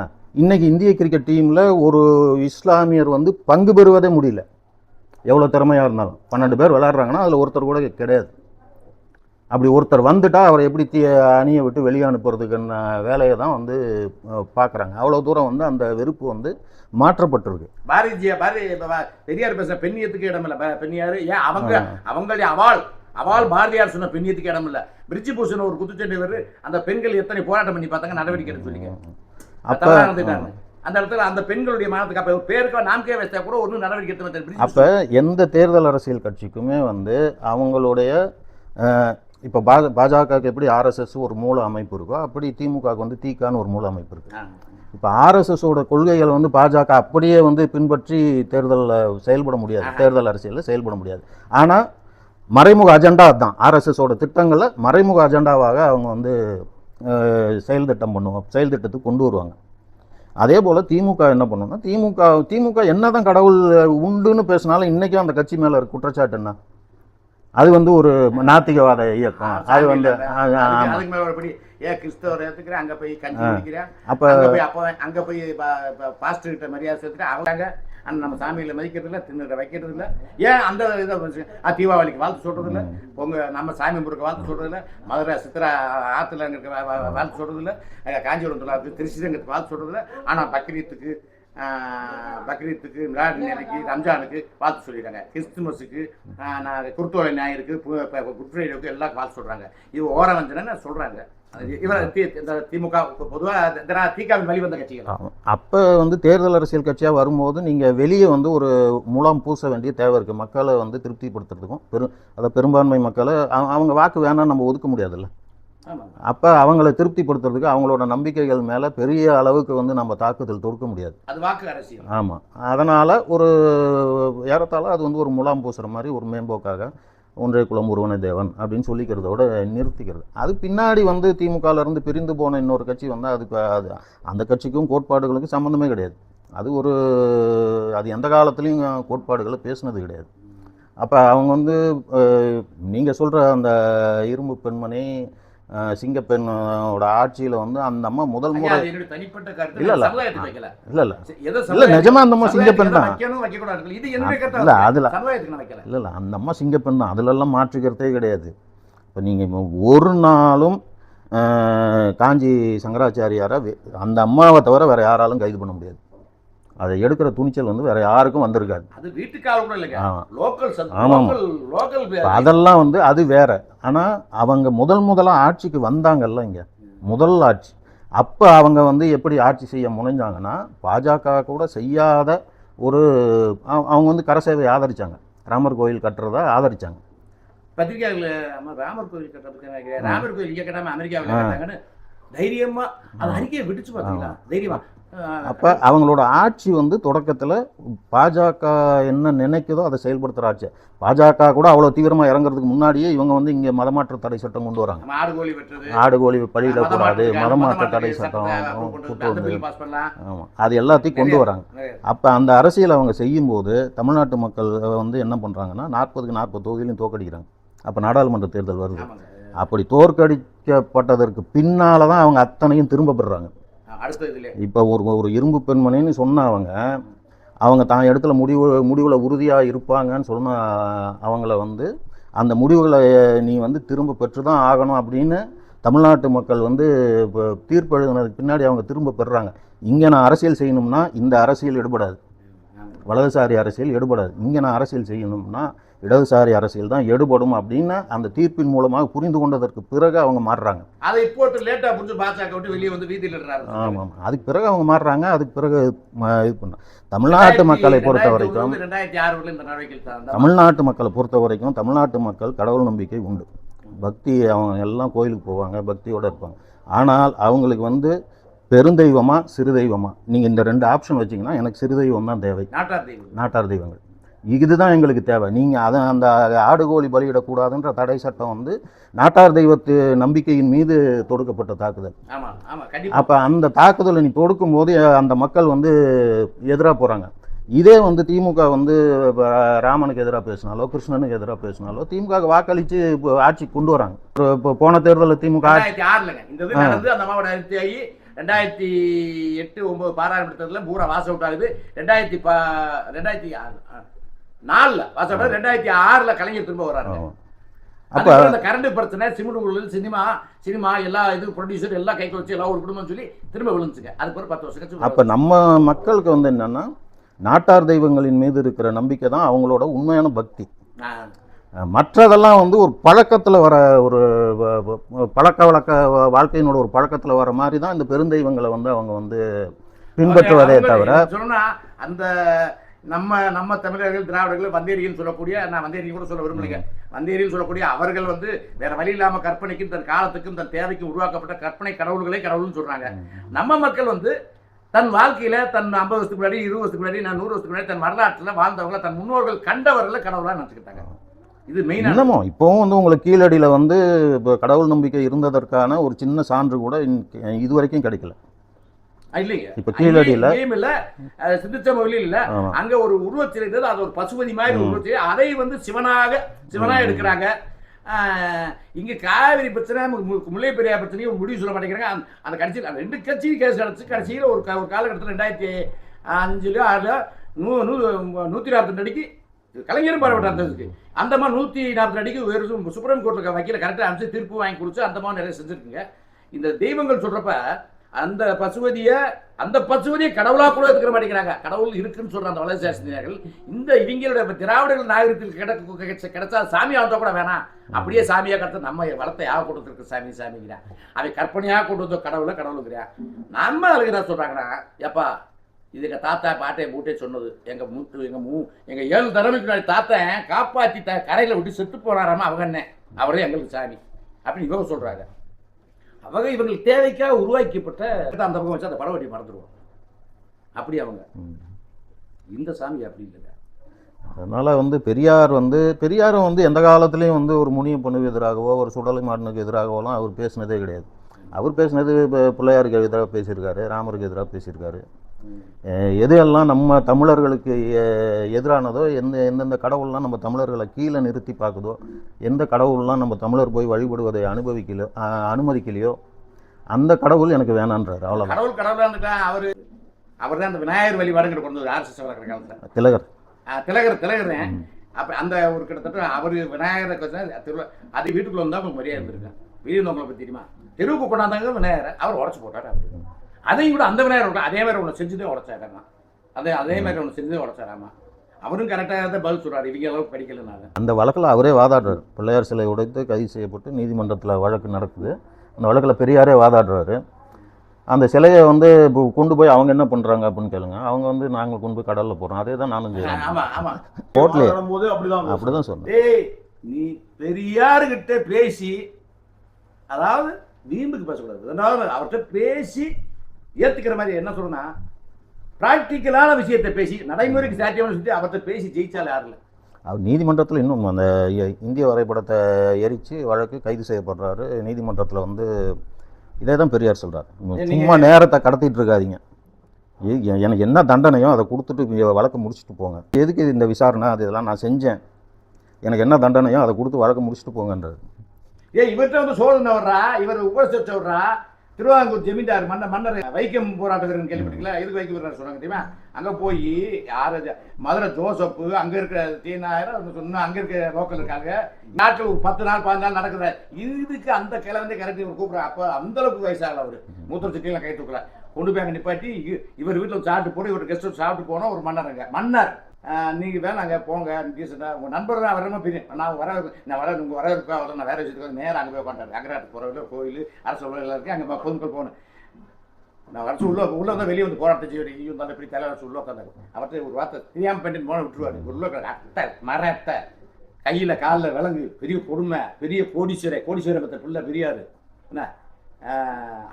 இன்றைக்கி இந்திய கிரிக்கெட் டீமில் ஒரு இஸ்லாமியர் வந்து பங்கு பெறுவதே முடியல. எவ்வளோ திறமையாக இருந்தாலும் 12 பேர் விளையாடுறாங்கன்னா அதில் ஒருத்தர் கூட கிடையாது. அப்படி ஒருத்தர் வந்துட்டால் அவரை எப்படி அணியை விட்டு வெளியே அனுப்புறதுக்குன்னு வேலையை தான் வந்து பார்க்குறாங்க. அவ்வளோ தூரம் வந்து அந்த வெறுப்பு வந்து மாற்றப்பட்டிருக்கு. பெரியார் பேச பெண்ணியத்துக்கு இடம் இல்லை. பெண்ணியார் ஏன் அவங்களுடைய அவாள் பாரதியார் சொன்ன பெண்ணியத்துக்கு இடம் இல்லை. பிரிட்ஜி பூஷன் ஒரு குத்துச்சண்டை அந்த பெண்கள் எத்தனை போராட்டம் பண்ணி பார்த்தாங்க, நடவடிக்கை எடுத்து சொல்லிங்க. அப்போ அந்த இடத்துல அந்த பெண்களுடைய மானத்துக்கு அப்போ பேருக்கா நாமக்கே வச்சா கூட ஒன்றும் நடவடிக்கை எடுத்து. அப்போ எந்த தேர்தல் அரசியல் கட்சிக்குமே வந்து அவங்களுடைய இப்போ பாஜகவுக்கு எப்படி ஆர்எஸ்எஸ் ஒரு மூல அமைப்பு இருக்கோ அப்படி திமுகவுக்கு வந்து தீக்கான்னு ஒரு மூல அமைப்பு இருக்குது. இப்போ ஆர்எஸ்எஸோட கொள்கைகள் வந்து பாஜக அப்படியே வந்து பின்பற்றி தேர்தலில் செயல்பட முடியாது, தேர்தல் அரசியலில் செயல்பட முடியாது. ஆனால் மறைமுக அஜெண்டா அதுதான். ஆர்எஸ்எஸோட திட்டங்களை மறைமுக அஜெண்டாவாக அவங்க வந்து செயல் திட்டத்துக்கு கொண்டு வருவாங்க. அதே போல் திமுக என்ன பண்ணுன்னா திமுக என்ன தான் கடவுள் உண்டுன்னு பேசினாலும் இன்றைக்கும் அந்த கட்சி மேலே இருக்க குற்றச்சாட்டு என்ன? அது வந்து ஒரு நாத்திகவாத இயக்கம். அது வந்து கிறிஸ்தவர் ஏற்றுக்கிறேன், அங்கே போய் கஞ்சி குடிக்கிறேன், அப்போ அங்கே போய் பாஸ்டர் கிட்ட மரியாதை சேர்த்துட்டு அவங்க நம்ம சாமியில் மதிக்கிறதில்ல, தின்னுட வைக்கிறது இல்லை. ஏன் அந்த இதை தீபாவளிக்கு வாழ்த்து சொல்கிறது இல்லை, நம்ம சாமி முருக்க வாழ்த்து சொல்கிறது இல்லை, மதுரை சித்திரா ஆற்றுல வாழ்த்து சொல்கிறது இல்லை, காஞ்சிபுரம் தொழிலாளருக்கு திருச்சிரங்கத்துக்கு வாழ்த்து சொல்கிறது இல்லை. ஆனால் பக்ரீத்துக்கு மிலாடி நேரிக்கு ரம்ஜானுக்கு வாழ்த்து சொல்லிடுறாங்க. கிறிஸ்துமஸுக்கு குருத்தோலை ஞாயிற்கு குட் ஃப்ரைடேக்கு எல்லாம் வாழ்த்து சொல்கிறாங்க. இது ஓரவஞ்சனை சொல்கிறாங்க. திமுக பொதுவாக திகாவின் வழிவந்த கட்சிகள். அப்போ வந்து தேர்தல் அரசியல் கட்சியாக வரும்போது நீங்கள் வெளியே வந்து ஒரு முலாம் பூச வேண்டிய தேவை இருக்குது. மக்களை வந்து திருப்திப்படுத்துறதுக்கும் அதை பெரும்பான்மை மக்களை அவங்க வாக்கு வேணாம் நம்ம ஒதுக்க முடியாதுல்ல. அப்போ அவங்கள திருப்திப்படுத்துறதுக்கு அவங்களோட நம்பிக்கைகள் மேலே பெரிய அளவுக்கு வந்து நம்ம தாக்குதல் தொடுக்க முடியாது. அது வாக்கு அரசியல். ஆமாம், அதனால் ஒரு ஏறத்தாழ அது வந்து ஒரு முலாம் பூசுகிற மாதிரி ஒரு மேம்போக்காக ஒன்றே குலம் ஒருவனே தேவன் அப்படின்னு சொல்லிக்கிறதோட நிறுத்திக்கிறது. அது பின்னாடி வந்து திமுகலேருந்து பிரிந்து போன இன்னொரு கட்சி வந்தால் அது அந்த கட்சிக்கும் கோட்பாடுகளுக்கும் சம்மந்தமே கிடையாது. அது எந்த காலத்துலேயும் கோட்பாடுகளை பேசுனது கிடையாது. அப்போ அவங்க வந்து நீங்கள் சொல்கிற அந்த இரும்பு பெண்மணி சிங்கப்பெண்ணோட ஆட்சியில் வந்து அந்த அம்மா முதல் முறை இல்லை நிஜமா அந்த அம்மா சிங்கப்பெண் தான். இல்லை அதில் இல்லை அந்த அம்மா சிங்கப்பெண் தான், அதிலெல்லாம் மாற்றுக்கிறதே கிடையாது. இப்போ நீங்கள் ஒரு நாளும் காஞ்சி சங்கராச்சாரியாரை அந்த அம்மாவை தவிர வேறு யாராலும் கைது பண்ண முடியாது. அதை எடுக்கிற துணிச்சல் வந்து வேற யாருக்கும் வந்திருக்காது. அதெல்லாம் வந்து அது வேற. ஆனால் அவங்க முதலாக ஆட்சிக்கு வந்தாங்கல்ல, இங்கே முதல் ஆட்சி, அப்போ அவங்க வந்து எப்படி ஆட்சி செய்ய முனைஞ்சாங்கன்னா பாஜக கூட செய்யாத ஒரு அவங்க வந்து கரசேவை ஆதரிச்சாங்க, ராமர் கோயில் கட்டுறதை ஆதரிச்சாங்க. பத்திரிகைகள் ராமர் கோயில் கட்டுறதுக்கு ராமர் கோயில் இங்கே கட்டாமல் அமெரிக்காவில் கட்டாங்கன்னு தைரியமா அது அறிக்கையை விடுச்சு பார்த்தீங்களா? தைரியமா அப்போ அவங்களோட ஆட்சி வந்து தொடக்கத்தில் பாஜக என்ன நினைக்குதோ அதை செயல்படுத்துகிற ஆட்சி. பாஜக கூட அவ்வளோ தீவிரமாக இறங்குறதுக்கு முன்னாடியே இவங்க வந்து இங்கே மதமாற்ற தடை சட்டம் கொண்டு வராங்க. ஆடு கோழி பலியிடக்கூடாது, மதமாற்ற தடை சட்டம் கொண்டு வந்து, ஆமாம், அது எல்லாத்தையும் கொண்டு வராங்க. அப்போ அந்த அரசியல் அவங்க செய்யும்போது தமிழ்நாட்டு மக்கள் வந்து என்ன பண்ணுறாங்கன்னா 40க்கு 40 தொகுதியிலையும் தோற்கடிக்கிறாங்க. அப்போ நாடாளுமன்ற தேர்தல் வருது. அப்படி தோற்கடிக்கப்பட்டதற்கு பின்னால் தான் அவங்க அத்தனையும் திரும்ப பெறுறாங்க. இப்போ ஒரு இரும்பு பெண்மணின்னு சொன்ன அவங்க தான் இடத்துல முடிவில் உறுதியாக இருப்பாங்கன்னு சொன்ன அவங்கள வந்து அந்த முடிவுகளை நீ வந்து திரும்ப பெற்று தான் ஆகணும் அப்படின்னு தமிழ்நாட்டு மக்கள் வந்து இப்போ தீர்ப்பு எழுதுனதுக்கு பின்னாடி அவங்க திரும்ப பெறுறாங்க. இங்கே நான் அரசியல் செய்யணும்னா இந்த அரசியல் எடுபடாது, வலதுசாரி அரசியல் எடுபடாது. இங்கே நான் அரசியல் செய்யணும்னா இடதுசாரி அரசியல் தான் எடுபடும் அப்படின்னு அந்த தீர்ப்பின் மூலமாக புரிந்து கொண்டதற்கு பிறகு அவங்க மாறுறாங்க. அதை போட்டு லேட்டாக புரிஞ்சு பாஜக விட்டு வெளியே வந்து வீதியில் இருக்காரு. ஆமாம், அதுக்கு பிறகு அவங்க மாறுறாங்க. அதுக்கு பிறகு இது பண்ண தமிழ்நாட்டு மக்களை பொறுத்த வரைக்கும், தமிழ்நாட்டு மக்களை பொறுத்த வரைக்கும் தமிழ்நாட்டு மக்கள் கடவுள் நம்பிக்கை உண்டு, பக்தி, அவங்க எல்லாம் கோயிலுக்கு போவாங்க, பக்தியோடு இருப்பாங்க. ஆனால் அவங்களுக்கு வந்து பெருந்தெய்வமா சிறு தெய்வமா, நீங்கள் இந்த 2 ஆப்ஷன் வச்சிங்கன்னா எனக்கு சிறு தெய்வம் தான் தேவை, நாட்டார் தெய்வங்கள் இதுதான் எங்களுக்கு தேவை. நீங்கள் அதை அந்த ஆடு கோழி பலியிடக்கூடாதுன்ற தடை சட்டம் வந்து நாட்டார் தெய்வத்து நம்பிக்கையின் மீது தொடுக்கப்பட்ட தாக்குதல். அப்போ அந்த தாக்குதலை நீ தொடுக்கும் போது அந்த மக்கள் வந்து எதிராக போகிறாங்க. இதே வந்து திமுக வந்து ராமனுக்கு எதிராக பேசினாலோ கிருஷ்ணனுக்கு எதிராக பேசினாலோ திமுக வாக்களித்து ஆட்சி கொண்டு வராங்க. இப்போ போன தேர்தலில் திமுக 2008-9 பாராளுமன்ற தேர்தலில் பூரா வாஸ் அவுட் ஆகுது. 2004 வாஸ் அவுட், 2006 கலைஞர் திரும்ப வர்றாரு. அப்போ அந்த கரண்ட் பிரச்சனை, சிமெண்ட், சினிமா எல்லா இது ப்ரொடியூசர் எல்லாம் கைக்கு வச்சு எல்லாம் ஒரு குடும்பம் சொல்லி திரும்ப விழுந்துச்சுங்க. அதுக்கு ஒரு 10 வருஷம் கழிச்சு. அப்போ நம்ம மக்களுக்கு வந்து என்னன்னா நாட்டார் தெய்வங்களின் மீது இருக்கிற நம்பிக்கை தான் அவங்களோட உண்மையான பக்தி. மற்றதெல்லாம் வந்து ஒரு பழக்கத்தில் வர ஒரு பழக்க வாழ்க்கையினோட ஒரு பழக்கத்தில் வர மாதிரி தான் இந்த பெருந்தெய்வங்களை வந்து அவங்க வந்து பின்பற்றுவதே தவிர சொன்னா அந்த நம்ம தமிழர்கள் திராவிடர்கள் வந்தேரின்னு சொல்லக்கூடிய, நான் வந்தேரியும் கூட சொல்ல விரும்பலைங்க, வந்தேரின்னு சொல்லக்கூடிய அவர்கள் வந்து வேற வழி இல்லாமல் கற்பனைக்கும் தன் காலத்துக்கும் தன் தேவைக்கும் உருவாக்கப்பட்ட கற்பனை கடவுள்களே கடவுள்னு சொல்றாங்க. நம்ம மக்கள் வந்து தன் வாழ்க்கையில தன் 50 வருஷத்துக்கு முன்னாடி, 20 வருஷத்துக்கு முன்னாடி, 100 வருஷத்துக்கு முன்னாடி தன் வரலாற்றில் வாழ்ந்தவங்களை, தன் முன்னோர்கள் கண்டவர்களை கடவுளாக நினச்சிக்கிட்டாங்க. இது மெயின். என்னமோ இப்போவும் வந்து உங்களுக்கு கீழடியில் வந்து இப்போ கடவுள் நம்பிக்கை இருந்ததற்கான ஒரு சின்ன சான்று கூட இது வரைக்கும் கிடைக்கல. இல்லைங்க, இப்போ கீழடியில் இல்ல சிந்திச்சமொழியில் இல்ல, அங்க ஒரு உருவச்சிலை இருந்தது, அது ஒரு பசுபதி மாதிரி உருவச்சிலை, அதை வந்து சிவனா எடுக்கிறாங்க. இங்க காவிரி பிரச்சனை, முல்லை பெரியார் பிரச்சனையும் முடிவு சொல்ல மாட்டேங்கிறாங்க. அந்த கடைசியில் அந்த 2 கட்சியும் கேஸ் நடந்துச்சு. கடைசியில் ஒரு காலகட்டத்தில் 2005 6 142 அடிக்கு கலைஞரும் பாடுபட்டார். அந்த மாதிரி 142 அடிக்கு வேறு சுப்ரீம் கோர்ட்டில் வக்கீல கரெக்டாக அமைச்சு தீர்ப்பு வாங்கி கொடுத்து அந்த மாதிரி நிறைய செஞ்சுருக்குங்க. இந்த தெய்வங்கள் சொல்றப்ப அந்த பசுபதியை கடவுளாக கூட எடுத்துக்க மாட்டேங்கிறாங்க. கடவுள் இருக்குன்னு சொல்ற அந்த வலதுசாரிகள் இந்த இவங்களோட திராவிடர்கள் நாகரிகத்தில் கிடைச்சா சாமி ஆழ்ந்தா கூட வேணாம், அப்படியே சாமியாக கிடைச்சா நம்ம வளத்தை யாக கொண்டு இருக்கு சாமிங்கிறா, அதை கற்பனையாக கொண்டு வந்த கடவுளுங்கிறா. நம்ம அதுக்கு என்ன சொல்றாங்கன்னா, எப்பா இது எங்கள் தாத்தா பாட்டையை மூட்டே சொன்னது, எங்கள் 7 தலைமுறைக்கு முன்னாடி தாத்தன் காப்பாற்றி கரையில் விட்டு செத்து போனாராமா, அவங்க என்ன அவரே எங்களுக்கு சாமி அப்படின்னு இவங்க சொல்கிறாங்க. அவங்க இவங்களுக்கு தேவைக்காக உருவாக்கப்பட்ட அந்த பக்கம் வச்சு அந்த படவட்டி மறந்துடுவோம். அப்படி அவங்க இந்த சாமி அப்படி இல்லைங்க. அதனால் வந்து பெரியாரும் வந்து எந்த காலத்துலேயும் வந்து ஒரு முனிய பொண்ணுக்கு எதிராகவோ ஒரு சுடலை மாடனுக்கு எதிராகவோலாம் அவர் பேசினதே கிடையாது. அவர் பேசினது இப்போ பிள்ளையாருக்கு எதிராக பேசியிருக்காரு, ராமருக்கு எதிராக பேசியிருக்காரு. எதையெல்லாம் நம்ம தமிழர்களுக்கு எதிரானதோ, எந்தெந்த கடவுள்லாம் நம்ம தமிழர்களை கீழே நிறுத்தி பார்க்குதோ, எந்த கடவுள்லாம் நம்ம தமிழர் போய் வழிபடுவதை அனுமதிக்கலையோ அந்த கடவுள் எனக்கு வேணான்றார். அவ்வளோ கடவுள் அவர் தான் அந்த விநாயகர் வழிபாடுங்கிற கொண்டு வந்து ஆர்எஸ்எஸ் வளர்க்குற காலத்தில் திலகர் அப்போ அந்த ஒரு கிட்டத்தட்ட அவர் விநாயகரை அது வீட்டுக்குள்ள வந்தால் அவங்க மரியாதை இருந்திருக்கேன். வீடு வந்தவங்களை பற்றி தெரியுமா, தெருவுக்கு கொண்டாந்தாங்க விநாயகரை அவர் உடச்சி போட்டார். அப்படி அதையும் கூட அந்த விநாயகர் அதே மாதிரி ஒன்று செஞ்சுதே உடச்சாராமா, அதே மாதிரி ஒன்று செஞ்சுதே உடச்சாராமா. அவரும் கரெக்டாக தான் பதில் சொல்கிறார், இவங்க அளவுக்கு படிக்கலைனால. அந்த வழக்கில் அவரே வாதாடுறாரு. பிள்ளையார் சிலை உடைத்து கைது செய்யப்பட்டு நீதிமன்றத்தில் வழக்கு நடக்குது. அந்த வழக்கில் பெரியாரே வாதாடுறாரு. அந்த சிலையை வந்து கொண்டு போய் அவங்க என்ன பண்ணுறாங்க அப்படின்னு கேளுங்க. அவங்க வந்து நாங்கள் கொண்டு போய் கடலில் போகிறோம், அதே தான் நானும் செய்யறேன். கோர்ட்லேயே அப்படிதான் சொன்னேன். நீ பெரியாருக்கிட்ட பேசி, அதாவது வீம்புக்கு பேசக்கூடாது, அதாவது அவர்கிட்ட பேசி ஏத்துக்கிற மாதிரி என்ன சொல்றேன்னா, பிராக்டிக்கலான விஷயத்தை பேசி நடைமுறைக்கு சாத்தியமான விஷயத்தை அவர்கிட்ட பேசி ஜெயிச்சால் யாரும் இல்லை. அவர் நீதிமன்றத்தில் இன்னும் அந்த இந்திய வரைபடத்தை எரித்து வழக்கு கைது செய்யப்படுறாரு. நீதிமன்றத்தில் வந்து இதே தான் பெரியார் சொல்கிறார், சும்மா நேரத்தை கடத்திட்டு இருக்காதீங்க, எனக்கு என்ன தண்டனையோ அதை கொடுத்துட்டு வழக்கு முடிச்சுட்டு போங்க. எதுக்கு இந்த விசாரணை, அது இதெல்லாம் நான் செஞ்சேன், எனக்கு என்ன தண்டனையோ அதை கொடுத்து வழக்கு முடிச்சுட்டு போங்கன்றது. இவர்கிட்ட வந்து சோழனை வர்றா, இவர் உபரிசத்தை வர்றா, திருவாங்கூர் ஜமீன்தார் மன்னர் வைக்கம் போராட்டக்காரன் கேள்விப்பட்டீங்களா? எதுக்கு வைக்கம் போராட்டம் சொன்னாங்க தெரியுமா? அங்கே போய் யார் மதுரை ஜோசப்பு, அங்கே இருக்கிற தீனாயிரம் சொன்னால் அங்கே இருக்கிற லோக்கல் இருக்காங்க, நாட்கள் ஒரு 10 நாள் 15 நாள் நடக்குற இதுக்கு அந்த கிழவந்தே கரெக்ட் இவர் கூப்பிட்றாரு. அப்போ அந்த அளவுக்கு வயசாகல, அவர் மூத்தர் சிட்டியில் கை தூக்கல, கொண்டு போய் அங்கே நிப்பாட்டி இவர் வீட்டில் சாப்பிட்டு போட்டு இவர் கெஸ்ட் சாப்பிட்டு போனால் ஒரு மன்னருங்க மன்னர், நீங்கள் வேணாங்க போங்க டீசெண்டாக, உங்கள் நண்பர் தான் வரணும் பிரியும், நான் வர உங்கள் வர இருக்கா வர, நான் வேறு விஷயத்துக்கு நேரம் அங்கே போய் உட்காந்துட்டாரு. அங்கராட்டு போகிறவங்க கோயில் அரசு எல்லாம் இருக்குது, அங்கே பொதுமக்கள் போகணும். நான் அரசு உள்ள தான் வெளியே வந்து போராட்டம் செய்வார், ஐயோ தான் இப்படி தலைவர் உள்ள உட்காந்தாரு. அவர்கிட்ட ஒரு வார்த்தை தெரியாமல் பண்ணிட்டு போன விட்டுருவாரு. உள்ள அட்டை மரத்தை கையில் காலில் விலங்கு, பெரிய கொடுமை, பெரிய கோடீஸ்வரன் பற்ற பிள்ளை பெரியார் என்ன,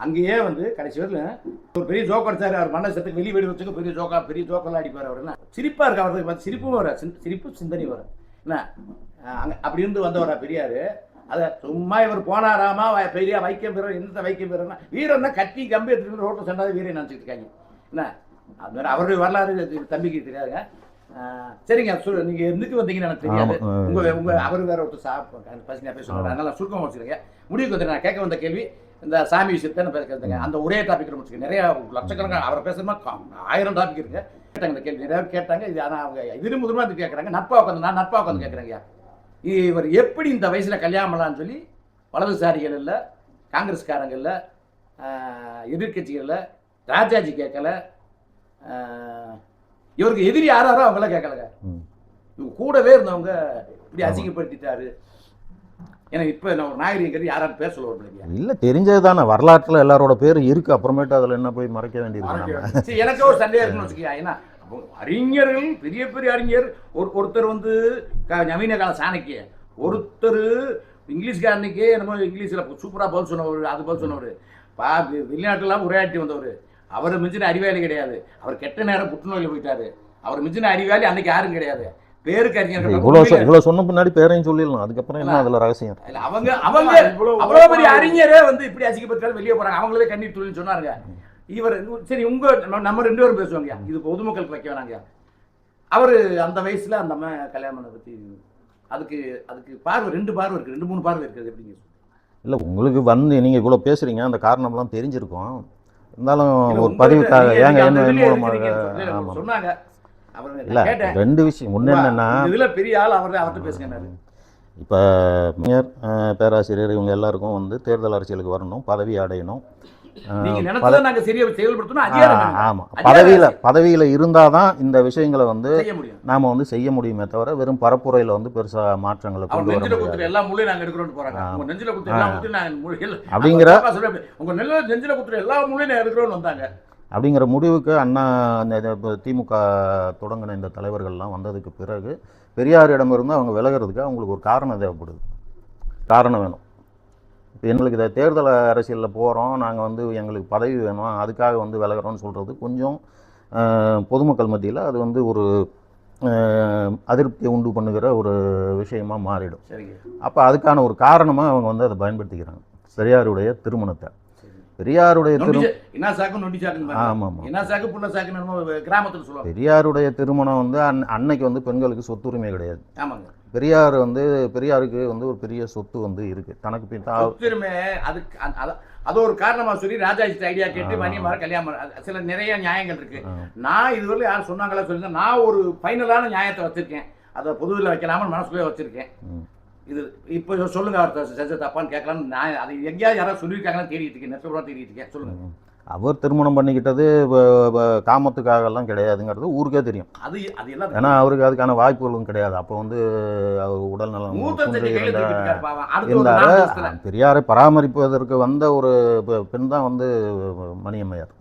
அங்கேயே வந்து கடைசி வரல ஒரு பெரிய ஜோக் அடிச்சாரு. அவர் மன்னர் சத்துக்கு வெளியே வெடி வச்சுக்க பெரிய ஜோக்கெல்லாம் அடிப்பார். அவர் என்ன சிரிப்பாக இருக்கு, அவருக்கு பார்த்து சிரிப்பும் வர, சிரிப்பு சிந்தனை வரும் என்ன. அங்கே அப்படி இருந்து வந்தவரா பெரியார். அதை சும்மா இவர் போனாராமா பெரிய வைக்கம் பெற, எந்த வைக்கம் பெறனா வீரன்னா கட்டி கம்பி எடுத்துட்டு ரோட்டில் சென்றாத வீரன் நினச்சிட்டு இருக்காங்க என்ன. அது மாதிரி அவருடைய வரலாறு தம்பிக்கு தெரியாதுங்க. சரிங்க, நீங்கள் எதுக்கு வந்தீங்கன்னு எனக்கு தெரியாது. உங்கள் அவர் வேற ஒருத்தர் பசங்க பேச சொல்கிறாங்க, அதனால சுருக்கம் வச்சுருங்க. முடிவுக்கு வந்து நான் கேட்க வந்த கேள்வி இந்த சாமி விஷயத்தை பேசுறதுங்க. அந்த ஒரே டாபிக் முடிச்சுக்க, நிறைய லட்சக்கணக்கான அவரை பேசுறமா 1000 டாபிக் இருக்குங்க. கேட்டாங்க இந்த கேள்வி, நிறைய கேட்டாங்க. இது ஆனால் அவங்க இது முதல்மா கேட்குறாங்க, நட்பா உட்காந்து நான் நட்பா உட்காந்து கேட்குறேங்க, இவர் எப்படி இந்த வயசில் கல்யாணம் பண்ணலான்னு சொல்லி வலதுசாரிகள் இல்லை, காங்கிரஸ்காரங்க இல்லை, எதிர்கட்சிகள் இல்லை, ராஜாஜி கேட்கல, இவருக்கு எதிரி யாராரோ அவங்களாம் கேட்கலங்க. இவங்க கூடவே இருந்தவங்க இப்படி அசிங்கப்படுத்திட்டாரு. ஏன்னா இப்போ நான் ஒரு நாகரிகம் யாராவது பேர் சொல்ல வரலைங்க, இல்லை தெரிஞ்சது தானே, வரலாற்றில் எல்லாரோட பேர் இருக்குது, அப்புறமேட்டு அதில் என்ன போய் மறைக்க வேண்டியது. எனக்கு ஒரு சந்தேகம் இருக்குன்னு வச்சுக்கோங்க. ஏன்னா அறிஞர்கள் பெரிய பெரிய அறிஞர், ஒருத்தர் வந்து நவீன கால சாணக்கிய, ஒருத்தர் இங்கிலீஷ்காரனுக்கே என்னமோ இங்கிலீஷில் சூப்பராக பதில் சொன்னவர், அது பதில் சொன்னவர், வெளிநாட்டுலாம் உரையாட்டி வந்தவர், அவர் மிஞ்சின அறிவாளி கிடையாது. அவர் கெட்ட நேரம் புற்றுநோயில் போயிட்டாரு. அவர் மிஞ்சின அறிவாளி அன்னைக்கு யாரும் கிடையாது. பேருக்கு அறிஞர்கள் இவ்வளவு சொன்ன பின்னாடி பேரையும் சொல்லிடலாம், அதுக்கப்புறம் என்ன அதுல ரகசியம். அவங்க அவ்வளவு பெரிய அறிஞரே வந்து இப்படி அசிங்கப்பட்டாலும் வெளியே போறாங்க, அவங்களே கண்ணீர் துளின்னு சொன்னாருங்க. இவர் சரி உங்க நம்ம 2 பேரும் பேசுவாங்க, இது பொதுமக்களுக்கு வைக்க வேணாங்க. அவரு அந்த வயசுல அந்த அம்மா கல்யாணம் பண்ண பத்தி அதுக்கு பார்வை 2 பார்வை இருக்கு, 2-3 பார்வை இருக்குது. எப்படிங்க இல்லை உங்களுக்கு வந்து நீங்கள் இவ்வளோ பேசுகிறீங்க, அந்த காரணம்லாம் தெரிஞ்சிருக்கும், இருந்தாலும் ஒரு பதிவுக்காக ஏங்க என்ன மூலமாக சொன்னாங்க. இல்லை 2 விஷயம். ஒன்று என்னென்னா இதில் பெரிய ஆள் அவர்கிட்ட பேசுங்க. இப்போ பேராசிரியர் இவங்க எல்லாருக்கும் வந்து தேர்தல் அரசியலுக்கு வரணும், பதவி அடையணும், ஆமாம் பதவியில் இருந்தால் தான் இந்த விஷயங்களை வந்து நாம் வந்து செய்ய முடியுமே தவிர வெறும் பரப்புரையில் வந்து பெருசாக மாற்றங்களை கொண்டு வர முடியாது அப்படிங்கிற முடிவுக்கு அண்ணா திமுக தொடங்கின இந்த தலைவர்கள்லாம் வந்ததுக்கு பிறகு பெரியாரிடமிருந்து அவங்க விலகிறதுக்கு அவங்களுக்கு ஒரு காரணம் தேவைப்படுது, காரணம் வேணும். இப்போ எங்களுக்கு இதை தேர்தல் அரசியலில் போகிறோம், நாங்கள் வந்து எங்களுக்கு பதவி வேணும், அதுக்காக வந்து விலகிறோம்னு சொல்கிறது கொஞ்சம் பொதுமக்கள் மத்தியில் அது வந்து ஒரு அதிருப்தியை உண்டு பண்ணுகிற ஒரு விஷயமா மாறிடும். அப்போ அதுக்கான ஒரு காரணமாக அவங்க வந்து அதை பயன்படுத்திக்கிறாங்க. பெரியாருடைய திருமணத்தை, பெரியாருடைய பெரியாருடைய திருமணம் வந்து அன்னைக்கு வந்து பெண்களுக்கு சொத்துரிமை கிடையாது. பெரியாருக்கு வந்து ஒரு பெரிய சொத்து வந்து இருக்கு, தனக்கு அது ஒரு காரணமா சொல்லி ராஜாஜி ஐடியா கேட்டு மணியமார கல்யாணம் சில நிறைய நியாயங்கள் இருக்கு. நான் இதுவரை யாரும் சொன்னாங்களா சொல்லி நான் ஒரு ஃபைனலான நியாயத்தை வச்சிருக்கேன், அதை பொதுவில் வைக்கலாமல் மனசுக்குள்ளே வச்சிருக்கேன். இது இப்போ சொல்லுங்க, அவர் செஞ்ச தப்பான்னு கேட்கலான்னு நான் அது எங்கேயாவது யாராவது சொல்லியிருக்காங்கன்னு தேடிட்டு இருக்கேன், நெட்ல தேடிட்டு இருக்கேன். சொல்லுங்க. அவர் திருமணம் பண்ணிக்கிட்டது காமத்துக்காகலாம் கிடையாதுங்கிறது ஊருக்கே தெரியும். ஏன்னா அவருக்கு அதுக்கான வாய்ப்புகளும் கிடையாது. அப்போ வந்து அவர் உடல் நலம் இருந்தார். பெரியாரை பராமரிப்பதற்கு வந்த ஒரு பெண் தான் வந்து மணியம்மையார்.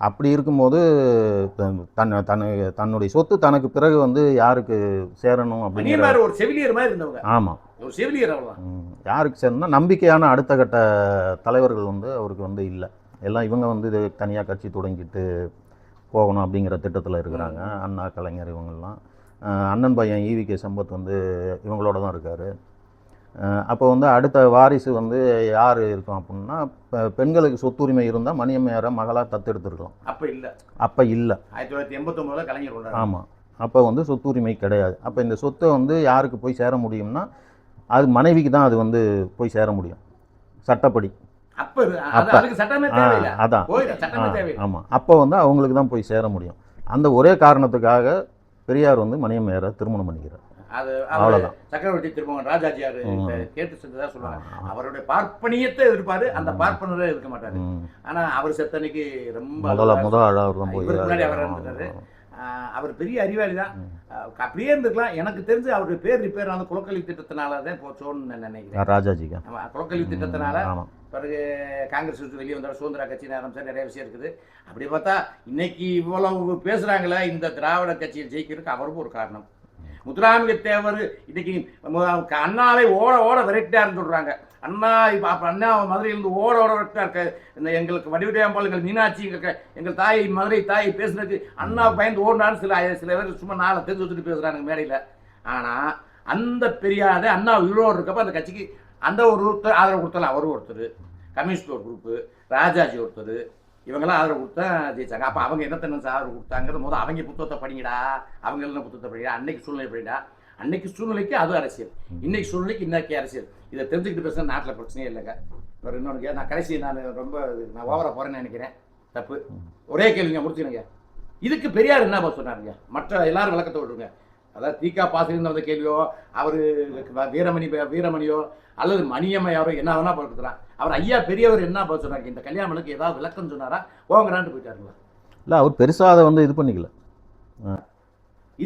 அப்படி இருக்கும்போது தன்னுடைய சொத்து தனக்கு பிறகு வந்து யாருக்கு சேரணும் அப்படிங்கிற ஒரு செவிலியர் மாதிரி இருந்தவங்க. ஆமாம், ஒரு செவிலியர். யாருக்கு சேரணும்னா நம்பிக்கையான அடுத்த கட்ட தலைவர்கள் வந்து அவருக்கு வந்து இல்லை. எல்லாம் இவங்க வந்து இது தனியாக கட்சி தொடங்கிட்டு போகணும் அப்படிங்கிற திட்டத்தில் இருக்கிறாங்க. அண்ணா, கலைஞர் இவங்கெல்லாம். அண்ணன் பையன் ஈவிகே சம்பத் வந்து இவங்களோட தான் இருக்கார். அப்போ வந்து அடுத்த வாரிசு வந்து யார் இருக்கும் அப்படின்னா, பெண்களுக்கு சொத்துரிமை இருந்தால் மணியம்மையாரை மகளாக தத்தெடுத்துருக்கலாம். அப்போ இல்லை 1989 கலைஞர் கொண்டாரு. ஆமாம், அப்போ வந்து சொத்துரிமை கிடையாது. அப்போ இந்த சொத்தை வந்து யாருக்கு போய் சேர முடியும்னா, அது மனைவிக்கு தான் அது வந்து போய் சேர முடியும் சட்டப்படி. அதான் ஆமாம், அப்போ வந்து அவங்களுக்கு தான் போய் சேர முடியும். அந்த ஒரே காரணத்துக்காக பெரியார் வந்து மணியம்மையாரை திருமணம் பண்ணிக்கிறார். அவ்வளோதான். சக்கரவர்த்தி திருமகன் ராஜாஜியார் கேட்டு செஞ்சதா சொல்லுவாங்க. அவருடைய பார்ப்பனியத்தை எதிர்ப்பாரு, அந்த பார்ப்பனரே இருக்க மாட்டாரு. ஆனா அவர் செத்தனைக்கு ரொம்ப முதல் அவர் தான் போய் அவர் இருந்துட்டாரு. அவர் பெரிய அறிவாளி தான். அப்படியே இருந்துக்கலாம். எனக்கு தெரிஞ்சு அவருடைய பேர் ரிப்பேர் ஆன குலக்கல்வி திட்டத்தினால தான் போச்சோன்னு நான் நினைக்கிறேன். ராஜாஜிக்கு குலக்கல்வி திட்டத்தினால பிறகு காங்கிரஸ் விட்டு வெளியே வந்தாலும் சுதந்திர கட்சி ஆரம்பிச்சா நிறைய விஷயம் இருக்குது. அப்படி பார்த்தா இன்னைக்கு இவ்வளவு பேசுகிறாங்களே, இந்த திராவிட கட்சியை ஜெயிக்கிறதுக்கு அவருக்கும் ஒரு காரணம். முத்துராமலிங்க தேவர் இன்னைக்கு அண்ணாவை ஓட ஓட விரட்டாருன்னு சொல்கிறாங்க. அண்ணா இப்போ அப்போ அண்ணா மதுரையிலேருந்து ஓட ஓட விரட்டா இருக்க. இந்த எங்களுக்கு வடிவடையாம்பால், எங்கள் மீனாட்சி, எங்கள் தாய் மதுரை தாய் பேசுனதுக்கு அண்ணா பயந்து ஓடினான்னு சில பேர் சும்மா நாளை தெரிஞ்சு வச்சுட்டு பேசுகிறாங்க மேடையில். ஆனால் அந்த பெரியாத அண்ணா உயிரோடு இருக்கப்போ அந்த கட்சிக்கு அந்த ஒருத்தர் ஆதரவு கொடுத்தாலும் அவரும் ஒருத்தர், கம்யூனிஸ்ட் ஒரு குரூப்பு, ராஜாஜி ஒருத்தர், இவங்கெல்லாம் ஆதரவு கொடுத்தா ஜெயிச்சாங்க. அப்போ அவங்க என்னத்தை ஆதரவு கொடுத்தாங்கிறது முதல் அவங்க புத்தகத்தை படிங்கடா, அவங்க என்ன புத்தகத்தை படிங்கடா, அன்னைக்கு சூழ்நிலை படிடா. அன்னைக்கு சூழ்நிலைக்கு அது அரசியல், இன்னைக்கு சூழ்நிலைக்கு இன்னைக்கு அரசியல். இதை தெரிஞ்சுக்கிட்டு பேசுகிற நாட்டில் பிரச்சனையே இல்லைங்க. வேறு இன்னொன்று நான் கடைசி நான் ஓவராக போகிறேன்னு நினைக்கிறேன். தப்பு. ஒரே கேள்விங்க முடிச்சுடுங்க. இதுக்கு பெரியார் என்ன பதில் சொன்னாருங்க? மற்ற எல்லாரும் விளக்கத்தை விட்டுருங்க. அதாவது தீகா பாசிலிருந்து வந்த கேள்வியோ, அவர் வீரமணியோ அல்லது மணியம்மையாரோ என்ன வேணா போட்டுக்கிறான். அவர் ஐயா பெரியவர் என்ன பதில் சொன்னாங்க? இந்த கல்யாணனுக்கு ஏதாவது விளக்கம் சொன்னாரா? போங்கடான்னு போயிட்டாருங்களா? இல்லை, அவர் பெருசாக அதை வந்து இது பண்ணிக்கல.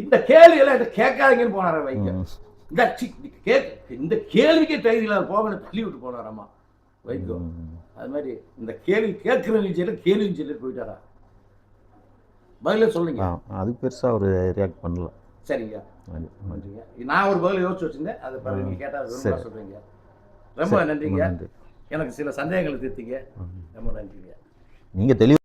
இந்த கேள்வியெல்லாம் என்கிட்ட கேட்காதீங்கன்னு போனார வைங்க. இந்த கேள்விக்கே தைரியல போகணும் தள்ளி விட்டு போனாராமா வைகோ. அது மாதிரி இந்த கேள்வி கேட்குறவங்க சொல்லி கேள்வின்னு சொல்லி போயிட்டாரா? பதில சொல்லுங்க. அது பெருசாக அவர் ரியாக்ட் பண்ணல. சரிங்க, நன்றிங்க. நான் ஒரு பதில் யோசிச்சு வச்சிருந்தேன், அதை பிறகு நீங்கள் கேட்டால் ரொம்ப சொல்கிறீங்க. ரொம்ப நன்றிங்க. எனக்கு சில சந்தேகங்களை தீர்த்தீங்க. ரொம்ப நன்றிங்க. நீங்கள் தெளிவாக